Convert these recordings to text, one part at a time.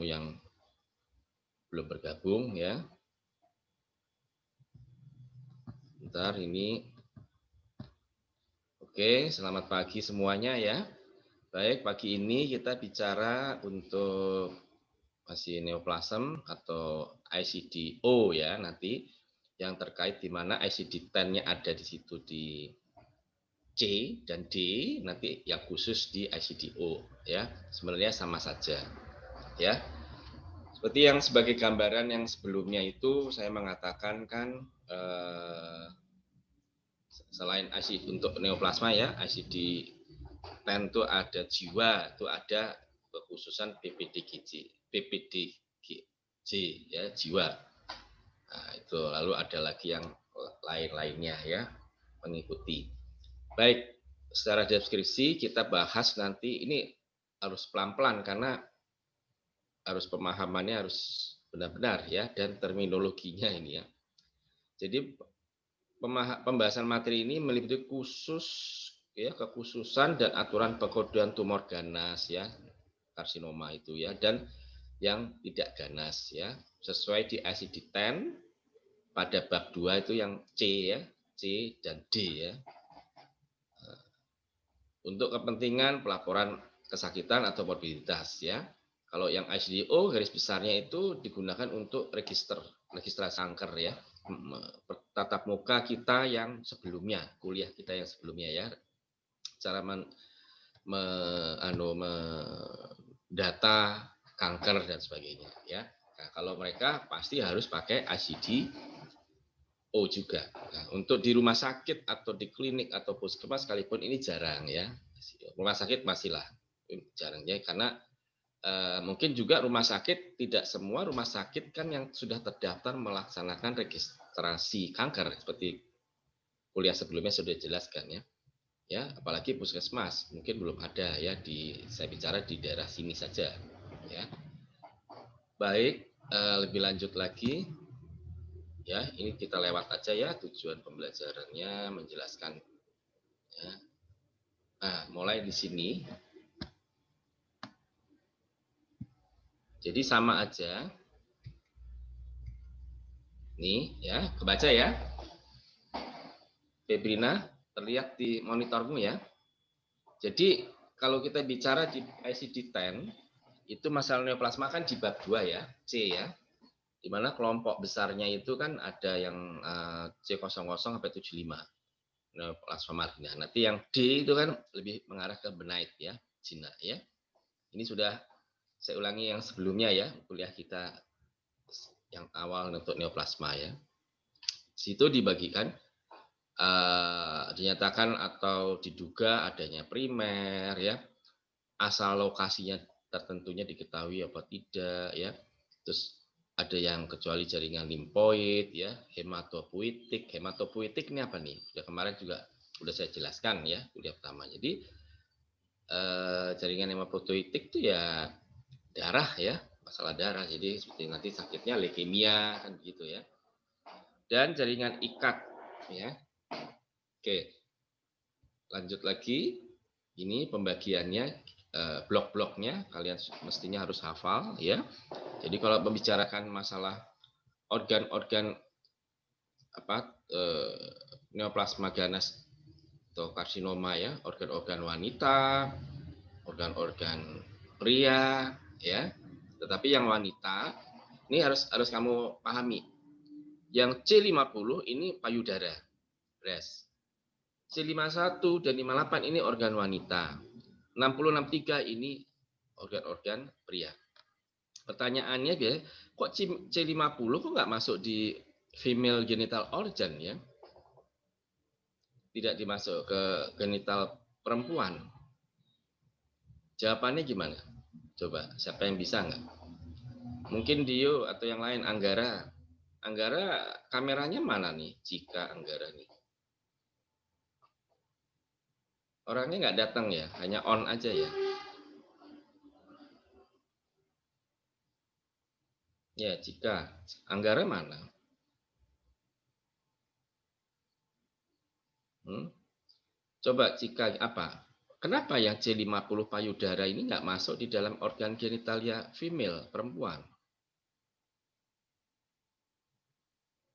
kamu yang belum bergabung ya. Bentar ini. Oke, selamat pagi semuanya ya. Baik, pagi ini kita bicara untuk masih neoplasm atau ICDO ya nanti yang terkait di mana ICD-10-nya ada di situ di C dan D, nanti yang khusus di ICDO ya. Sebenarnya sama saja ya. Seperti yang sebagai gambaran yang sebelumnya itu saya mengatakan kan selain ICD untuk neoplasma ya, ICD-10 itu ada jiwa, itu ada kekhususan PPDGJ ya, jiwa. Nah, itu lalu ada lagi yang lain-lainnya ya, mengikuti. Baik, secara deskripsi kita bahas nanti ini harus pelan-pelan karena harus pemahamannya harus benar-benar ya dan terminologinya ini ya. Jadi pembahasan materi ini meliputi khusus ya kekhususan dan aturan pengkodean tumor ganas ya karsinoma itu ya dan yang tidak ganas ya sesuai di ICD-10 pada bab 2 itu yang C ya C dan D ya untuk kepentingan pelaporan kesakitan atau morbiditas ya. Kalau yang ICDO garis besarnya itu digunakan untuk registrasi kanker ya. Tatap muka kita yang sebelumnya, kuliah kita yang sebelumnya ya. Cara data kanker dan sebagainya ya. Nah, kalau mereka pasti harus pakai ICD-O juga. Nah, untuk di rumah sakit atau di klinik atau puskesmas sekalipun ini jarang ya. Rumah sakit masihlah jarang ya karena mungkin juga rumah sakit tidak semua rumah sakit kan yang sudah terdaftar melaksanakan registrasi kanker seperti kuliah sebelumnya sudah dijelaskan ya. Ya, apalagi puskesmas mungkin belum ada ya saya bicara di daerah sini saja ya. Baik, lebih lanjut lagi ya, ini kita lewat aja ya tujuan pembelajarannya menjelaskan ya. Nah, mulai di sini. Jadi sama aja. Nih ya, kebaca ya. Febrina, terlihat di monitormu ya. Jadi kalau kita bicara di ICD-10, itu masalah neoplasma kan di bab 2 ya, C ya. Di mana kelompok besarnya itu kan ada yang C00 sampai 75. Neoplasma marginal. Nanti yang D itu kan lebih mengarah ke benign ya, Cina ya. Ini sudah saya ulangi yang sebelumnya ya, kuliah kita yang awal untuk neoplasma ya. Situ dibagikan dinyatakan atau diduga adanya primer ya, asal lokasinya tertentunya diketahui apa tidak ya, terus ada yang kecuali jaringan limfoid ya, hematopoietik ini apa nih, sudah kemarin juga sudah saya jelaskan ya kuliah pertama. Jadi jaringan hematopoietik itu ya darah ya, masalah darah, jadi seperti nanti sakitnya leukemia kan gitu ya, dan jaringan ikat ya. Oke, lanjut lagi. Ini pembagiannya blok-bloknya kalian mestinya harus hafal ya. Jadi kalau membicarakan masalah organ-organ neoplasma ganas atau karsinoma ya, organ-organ wanita, organ-organ pria ya. Tetapi yang wanita ini harus kamu pahami. Yang C50 ini payudara, breast. C51 dan 58 ini organ wanita. 60-63 ini organ-organ pria. Pertanyaannya kok C50 kok nggak masuk di female genital organ ya? Tidak dimasuk ke genital perempuan. Jawabannya gimana? Coba, siapa yang bisa nggak? Mungkin Dio atau yang lain, Anggara. Anggara kameranya mana nih? Jika Anggara nih. Orangnya nggak datang ya, hanya on aja ya. Ya, jika Anggara mana? Coba jika apa? Kenapa yang C50 payudara ini nggak masuk di dalam organ genitalia female, perempuan?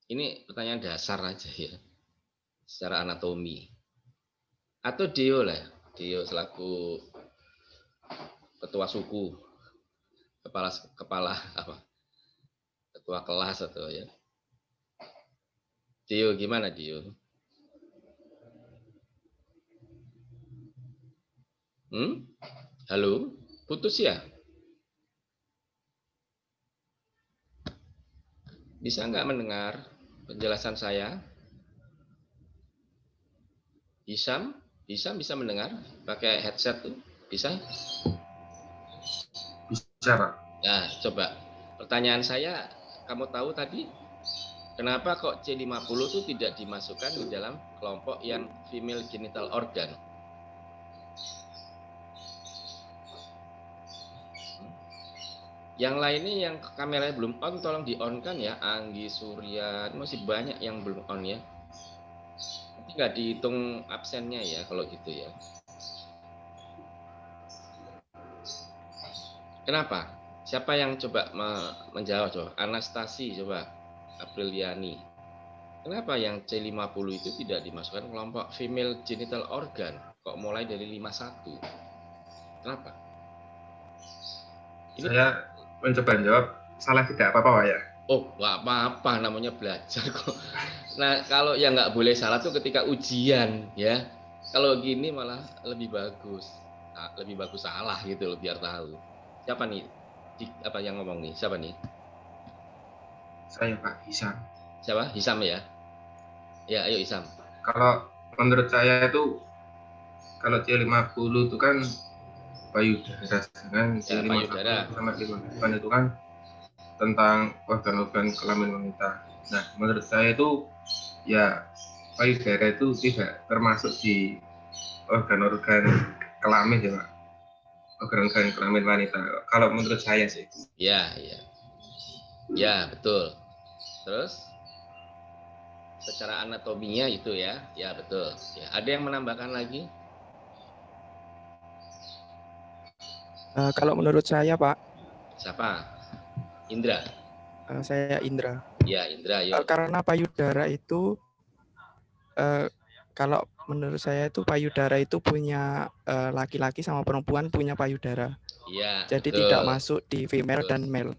Ini pertanyaan dasar aja ya, secara anatomi. Atau Dio lah, Dio selaku ketua suku, kepala kepala apa, ketua kelas atau ya. Dio gimana Dio? Halo, putus ya? Bisa nggak mendengar penjelasan saya? Hisam, Hisam bisa mendengar pakai headset tuh? Bisa? Bisa, Pak. Nah, coba. Pertanyaan saya, kamu tahu tadi kenapa kok C50 itu tidak dimasukkan di dalam kelompok yang female genital organ? Yang lainnya yang kameranya belum on, tolong di on kan ya. Anggi, Surya, masih banyak yang belum on ya. Nanti nggak dihitung absennya ya kalau gitu ya. Kenapa? Siapa yang coba menjawab coba? Anastasi coba. Apriliani. Kenapa yang C50 itu tidak dimasukkan kelompok female genital organ? Kok mulai dari 51? Kenapa? Ini Saya mencoba menjawab, salah tidak apa-apa, Pak ya? oh, nggak apa-apa, namanya belajar kok. Nah, kalau yang nggak boleh salah tuh ketika ujian ya. Kalau gini malah lebih bagus. Nah, lebih bagus salah gitu loh biar tahu. Siapa nih? Apa yang ngomong nih? Siapa nih? Saya, Pak, Hisam. Siapa? Hisam ya? Ya, ayo Hisam. Kalau menurut saya itu, kalau C50 itu kan payudara, sedangkan Ya, payudara. C51 sama C58 itu kan tentang organ-organ kelamin wanita. Nah, menurut saya itu ya payudara itu tidak termasuk di organ-organ kelamin ya, Pak. Organ-organ kelamin wanita. Kalau menurut saya sih. Ya, ya. Ya, betul. Terus secara anatominya itu ya. Ya, betul. Ya, ada yang menambahkan lagi? Kalau menurut saya, Pak, Siapa? Indra. saya Indra. Ya, Indra, yuk. Karena payudara itu, kalau menurut saya itu payudara itu punya laki-laki sama perempuan punya payudara. Iya, Jadi betul. tidak masuk di female Betul. dan male.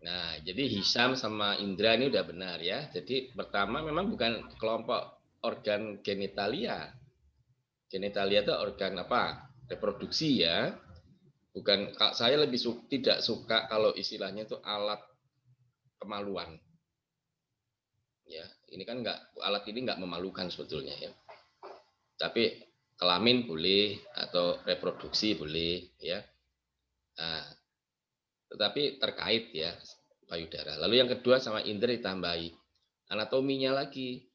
Nah, jadi Hisam sama Indra ini udah benar ya. Jadi pertama memang bukan kelompok organ genitalia. Genitalia itu organ apa? Reproduksi ya. Bukan, saya lebih tidak suka kalau istilahnya itu alat kemaluan. Ya, ini kan alat ini nggak memalukan sebetulnya ya. Tapi kelamin boleh atau reproduksi boleh ya. Nah, tetapi terkait ya payudara. Lalu yang kedua sama Indra ditambahi anatominya lagi.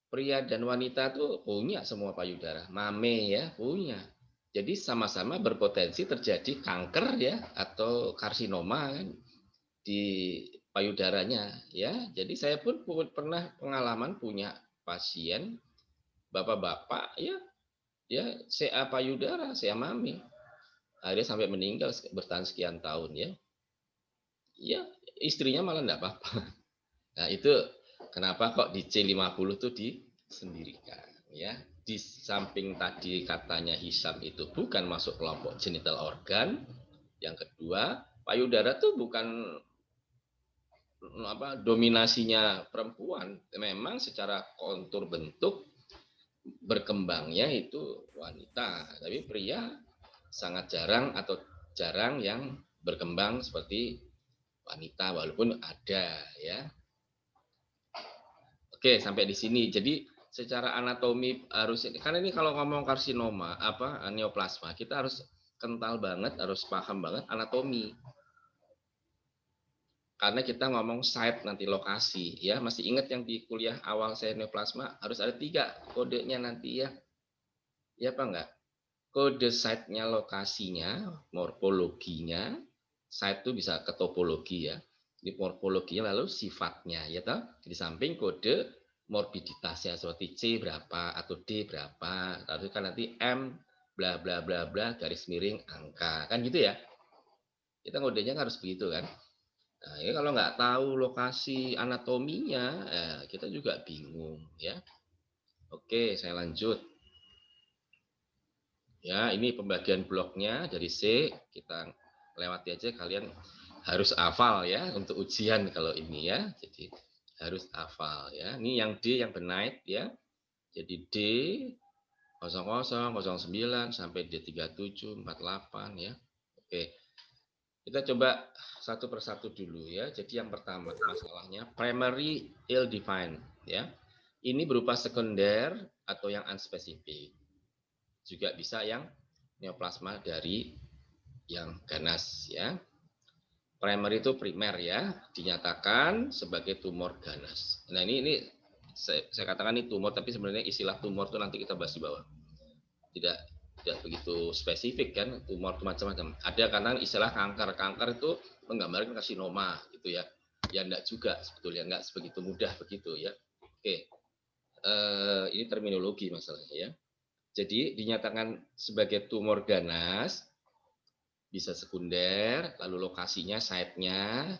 Pria dan wanita tuh punya semua payudara, mame ya punya. Jadi sama-sama berpotensi terjadi kanker ya atau karsinoma kan di payudaranya ya. Jadi saya pun pernah pengalaman punya pasien bapak-bapak ya CA payudara, CA mame. Akhirnya sampai meninggal bertahan sekian tahun ya. Ya, istrinya malah enggak apa-apa. Nah, itu kenapa kok di C50 tuh disendirikan ya. Di samping tadi katanya Hisam itu bukan masuk kelompok genital organ. Yang kedua, payudara tuh bukan dominasinya perempuan. Memang secara kontur bentuk berkembangnya itu wanita, tapi pria sangat jarang atau jarang yang berkembang seperti wanita walaupun ada ya. Oke, sampai di sini. Jadi secara anatomi harus karena ini kalau ngomong karsinoma neoplasma, kita harus kental banget, harus paham banget anatomi. Karena kita ngomong site nanti lokasi ya, masih ingat yang di kuliah awal saya neoplasma harus ada 3 kodenya nanti ya. Ya apa enggak? Kode site-nya, lokasinya, morfologinya. Site itu bisa ke topologi ya. Di morfologinya lalu sifatnya ya toh. Di samping kode morbiditasnya seperti C berapa atau D berapa. Lalu kan nanti M bla bla bla bla garis miring angka, kan gitu ya. Kita ngodenya harus begitu kan. Nah, ini kalau nggak tahu lokasi anatominya, kita juga bingung ya. Oke, saya lanjut. Ya, ini pembagian bloknya dari C, kita lewati aja, kalian harus hafal ya untuk ujian kalau ini ya. Jadi harus hafal ya. Ini yang D yang benite ya. Jadi D 00, 09 sampai D37, 48 ya. Oke. Kita coba satu persatu dulu ya. Jadi yang pertama masalahnya primary ill defined ya. Ini berupa sekunder atau yang unspecific. Juga bisa yang neoplasma dari yang ganas ya. Primary itu primer ya, dinyatakan sebagai tumor ganas. Nah ini saya katakan ini tumor, tapi sebenarnya istilah tumor itu nanti kita bahas di bawah. Tidak begitu spesifik kan, tumor itu macam-macam. Ada karena istilah kanker itu menggambarkan karsinoma gitu ya. Ya enggak juga sebetulnya, enggak sebegitu mudah begitu ya. Oke. Ini terminologi masalahnya ya. Jadi dinyatakan sebagai tumor ganas, bisa sekunder, lalu lokasinya, site-nya,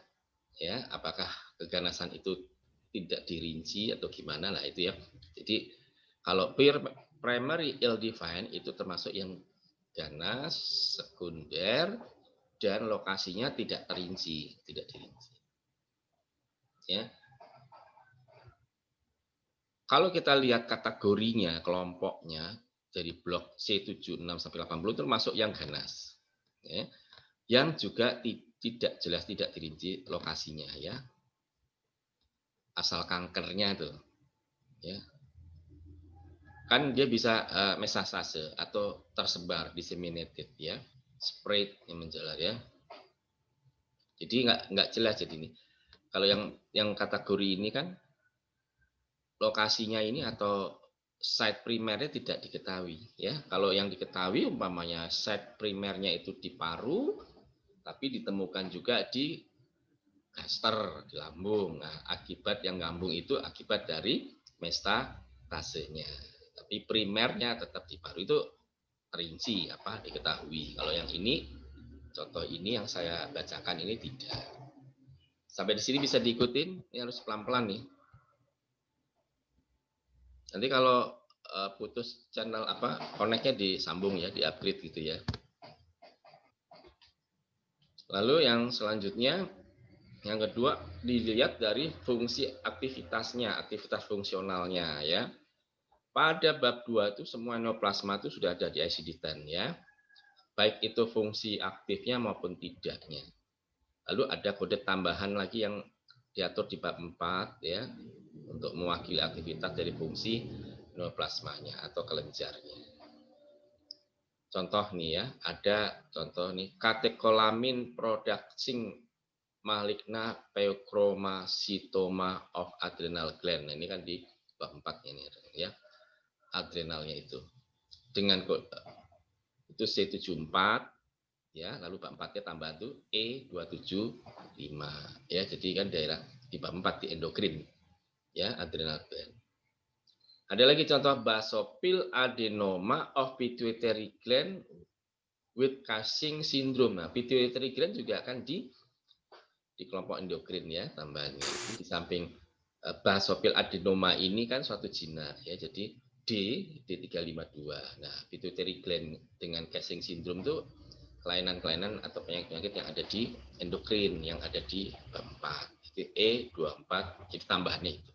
ya, apakah keganasan itu tidak dirinci atau gimana lah itu ya. Jadi kalau primary ill defined itu termasuk yang ganas, sekunder, dan lokasinya tidak terinci, tidak dirinci. Ya. Kalau kita lihat kategorinya, kelompoknya dari blok C76 sampai 80 termasuk yang ganas. Ya. Yang juga tidak jelas, tidak dirinci lokasinya ya. Asal kankernya itu. Ya. Kan dia bisa metastase atau tersebar, disseminated ya. Spread yang menjalar ya. Jadi nggak jelas jadi ini. Kalau yang kategori ini kan lokasinya ini atau site primernya tidak diketahui ya. Kalau yang diketahui umpamanya site primernya itu di paru, tapi ditemukan juga di gaster, di lambung. Nah, akibat yang lambung itu akibat dari metatasenya. Tapi primernya tetap di paru itu terinci apa diketahui. Kalau yang ini contoh ini yang saya bacakan ini tidak. Sampai di sini bisa diikutin, ini harus pelan-pelan nih. Nanti kalau putus channel apa connect-nya disambung ya, di-upgrade gitu ya. Lalu yang selanjutnya, yang kedua dilihat dari fungsi aktivitasnya, aktivitas fungsionalnya ya. Pada bab 2 itu semua neoplasma itu sudah ada di ICD-10 ya. Baik itu fungsi aktifnya maupun tidaknya. Lalu ada kode tambahan lagi yang diatur di bab 4 ya untuk mewakili aktivitas dari fungsi neoplasmanya atau kelenjarnya. Contoh nih ya, ada contoh nih katekolamin producing maligna peuchromacytoma of adrenal gland. Nah, ini kan di bab 4 ini ya. Adrenalnya itu. Dengan itu C74 ya, lalu bab 4-nya tambahan tuh E275 ya. Jadi kan daerah di bab 4 di endokrin ya, adrenal gland. Ada lagi contoh basopil adenoma of pituitary gland with Cushing syndrome. Nah, pituitary gland juga akan di kelompok endokrin ya tambahannya. Di samping basopil adenoma ini kan suatu jinak ya. Jadi D352. Nah, pituitary gland dengan Cushing syndrome itu kelainan-kelainan atau penyakit-penyakit yang ada di endokrin yang ada di bab 4. Itu E24 jadi tambahannya itu.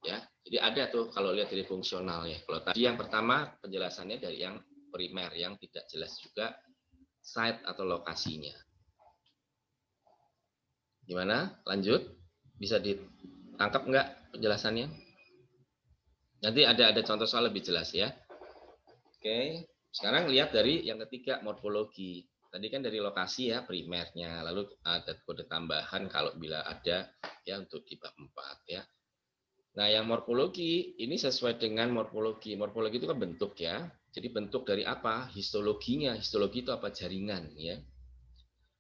Ya. Jadi ada tuh kalau lihat dari fungsionalnya. Kalau tadi yang pertama penjelasannya dari yang primer yang tidak jelas juga site atau lokasinya. Gimana? Lanjut? Bisa ditangkap nggak penjelasannya? Nanti ada contoh soal lebih jelas ya. Oke. Sekarang lihat dari yang ketiga morfologi. Tadi kan dari lokasi ya primernya, lalu ada kode tambahan kalau bila ada ya untuk di bab 4 ya. Nah, yang morfologi ini sesuai dengan morfologi. Morfologi itu kan bentuk ya. Jadi bentuk dari apa? Histologinya. Histologi itu apa? Jaringan ya.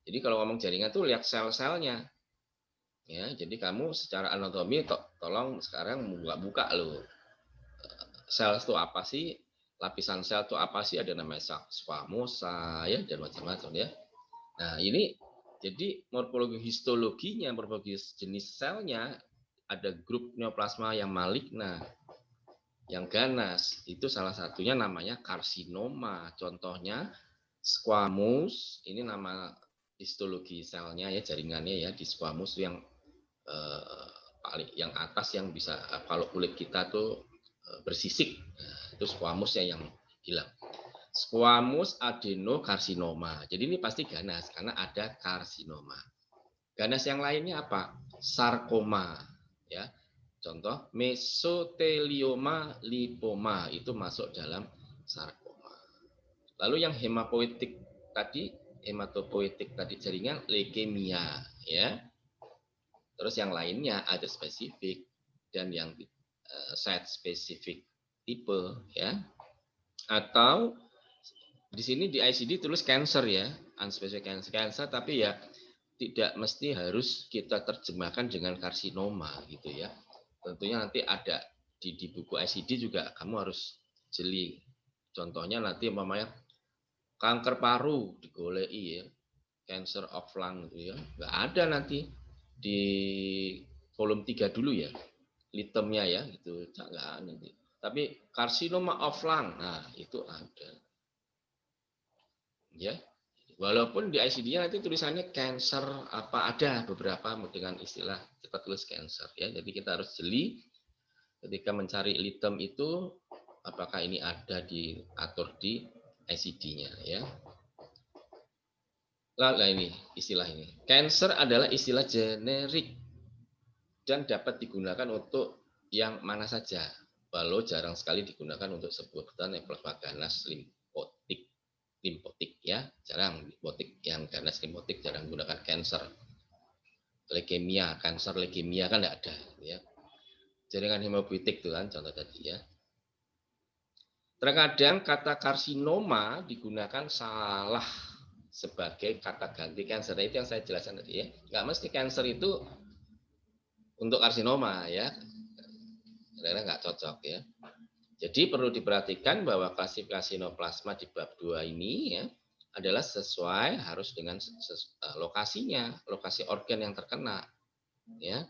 Jadi kalau ngomong jaringan tuh lihat sel-selnya. Ya, jadi kamu secara anatomi tolong sekarang buka-buka loh. Sel itu apa sih? lapisan sel itu apa sih? Ada namanya squamosa ya dan macam-macam ya. Nah, ini jadi morfologi histologinya, morfologi jenis selnya ada grup neoplasma yang maligna, yang ganas. Itu salah satunya namanya karsinoma. Contohnya squamous, ini nama histologi selnya ya, jaringannya ya di squamous yang paling yang atas yang bisa kalau kulit kita tuh bersisik. Nah, itu squamous ya yang hilang. Squamous adenokarsinoma. Jadi ini pasti ganas karena ada karsinoma. Ganas yang lainnya apa? Sarkoma, ya. Contoh mesotelioma lipoma itu masuk dalam sarkoma. Lalu yang hematopoietik tadi jaringan leukemia, ya. Terus yang lainnya ada spesifik dan yang site spesifik tipe, ya. Atau di sini di ICD tulis cancer ya, unspecific cancer, tapi ya tidak mesti harus kita terjemahkan dengan karsinoma gitu ya. Tentunya nanti ada di buku ICD juga kamu harus jeli. Contohnya nanti umpamanya kanker paru digoleki ya, cancer of lung gitu ya. Nggak ada nanti di volume 3 dulu ya, litemnya ya gitu, nggak ada nanti. Tapi karsinoma of lung, nah itu ada. Ya, walaupun di ICD-nya nanti tulisannya cancer apa ada beberapa dengan istilah kita tulis cancer ya. Jadi kita harus jeli ketika mencari litem itu apakah ini ada diatur di ICD-nya ya. Lalu ini istilah ini. Cancer adalah istilah generik dan dapat digunakan untuk yang mana saja. Walau jarang sekali digunakan untuk sebutan neoplasma ganas limfotik ya, jarang limfotik yang ganas limfotik jarang menggunakan cancer. Leukemia, kanker leukemia kan tidak ada ya. Jaringan hemopoietik itu kan contoh tadi ya. Terkadang kata karsinoma digunakan salah sebagai kata ganti cancer. Itu yang saya jelaskan tadi ya. Nggak mesti cancer itu untuk karsinoma ya. Karena nggak cocok ya. Jadi perlu diperhatikan bahwa klasifikasi neoplasma di bab 2 ini ya adalah sesuai harus dengan lokasinya, lokasi organ yang terkena ya.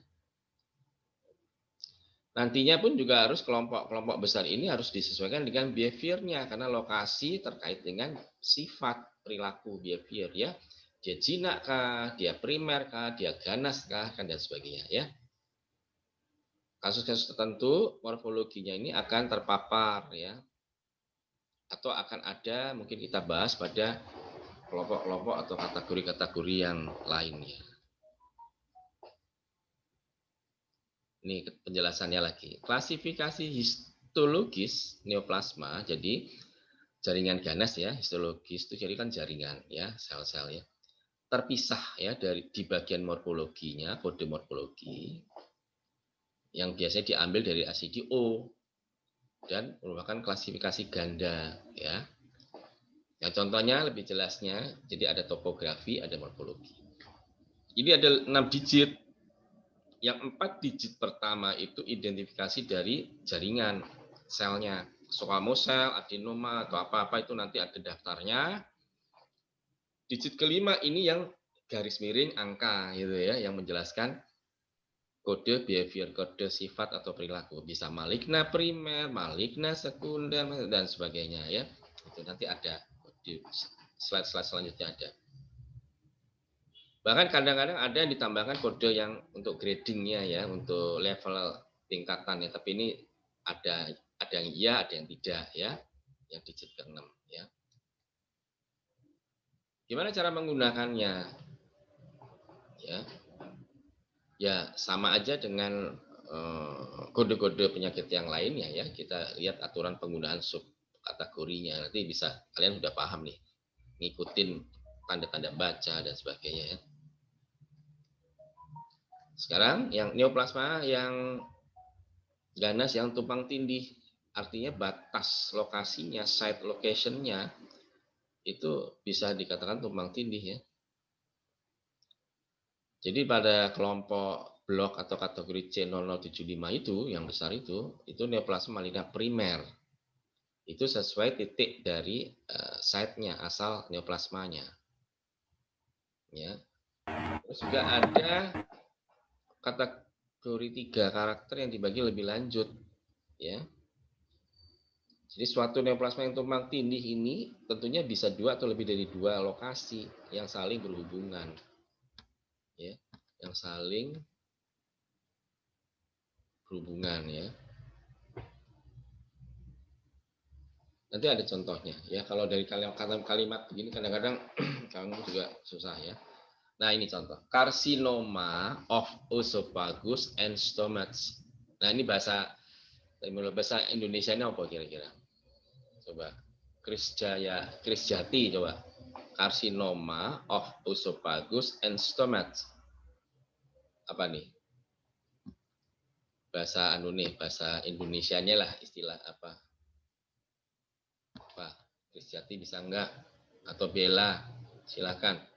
Nantinya pun juga harus kelompok-kelompok besar ini harus disesuaikan dengan behaviornya karena lokasi terkait dengan sifat perilaku behavior ya. Dia jinak kah, dia primer kah, dia ganas kah, dan sebagainya ya. Kasus-kasus tertentu morfologinya ini akan terpapar ya. Atau akan ada mungkin kita bahas pada kelompok-kelompok atau kategori-kategori yang lainnya. Ini penjelasannya lagi. Klasifikasi histologis neoplasma, jadi jaringan ganas ya, histologis itu jadi kan jaringan ya, sel-sel ya. Terpisah ya dari di bagian morfologinya, kode morfologi yang biasanya diambil dari ICD-O dan merupakan klasifikasi ganda ya. Yang contohnya lebih jelasnya, jadi ada topografi, ada morfologi. Ini ada 6 digit. Yang 4 digit pertama itu identifikasi dari jaringan selnya. Squamous cell, adenoma, atau apa-apa itu nanti ada daftarnya. Digit kelima ini yang garis miring angka gitu ya, yang menjelaskan kode behavior, kode sifat atau perilaku. Bisa maligna primer, maligna sekunder, dan sebagainya ya. Itu nanti ada di slide-slide selanjutnya ada. Bahkan kadang-kadang ada yang ditambahkan kode yang untuk gradingnya ya, untuk level tingkatan ya. Tapi ini ada yang iya, ada yang tidak ya, yang digit ke-6 ya. Gimana cara menggunakannya? Ya sama aja dengan kode-kode penyakit yang lainnya ya. Kita lihat aturan penggunaan sub kategorinya. Nanti bisa kalian sudah paham nih, ngikutin tanda-tanda baca dan sebagainya ya. Sekarang yang neoplasma yang ganas yang tumpang tindih, artinya batas lokasinya, site location-nya itu bisa dikatakan tumpang tindih ya. Jadi pada kelompok blok atau kategori C0075 itu yang besar itu neoplasma maligna primer. Itu sesuai titik dari site-nya, asal neoplasmanya. Ya. Terus juga ada kategori 3 karakter yang dibagi lebih lanjut. Ya. Jadi suatu neoplasma yang tumpang tindih ini tentunya bisa 2 atau lebih dari 2 lokasi yang saling berhubungan. Ya. Yang saling berhubungan ya. Nanti ada contohnya ya. Kalau dari kalimat begini kadang-kadang kamu juga susah ya. Nah, ini contoh. Carcinoma of esophagus and stomach. Nah, ini bahasa Indonesianya apa kira-kira? Coba. Kris Jati coba. Carcinoma of esophagus and stomach. Apa nih? Bahasa bahasa Indonesianya lah istilah apa? Pak Kris Jati bisa enggak? Atau Bella, silakan.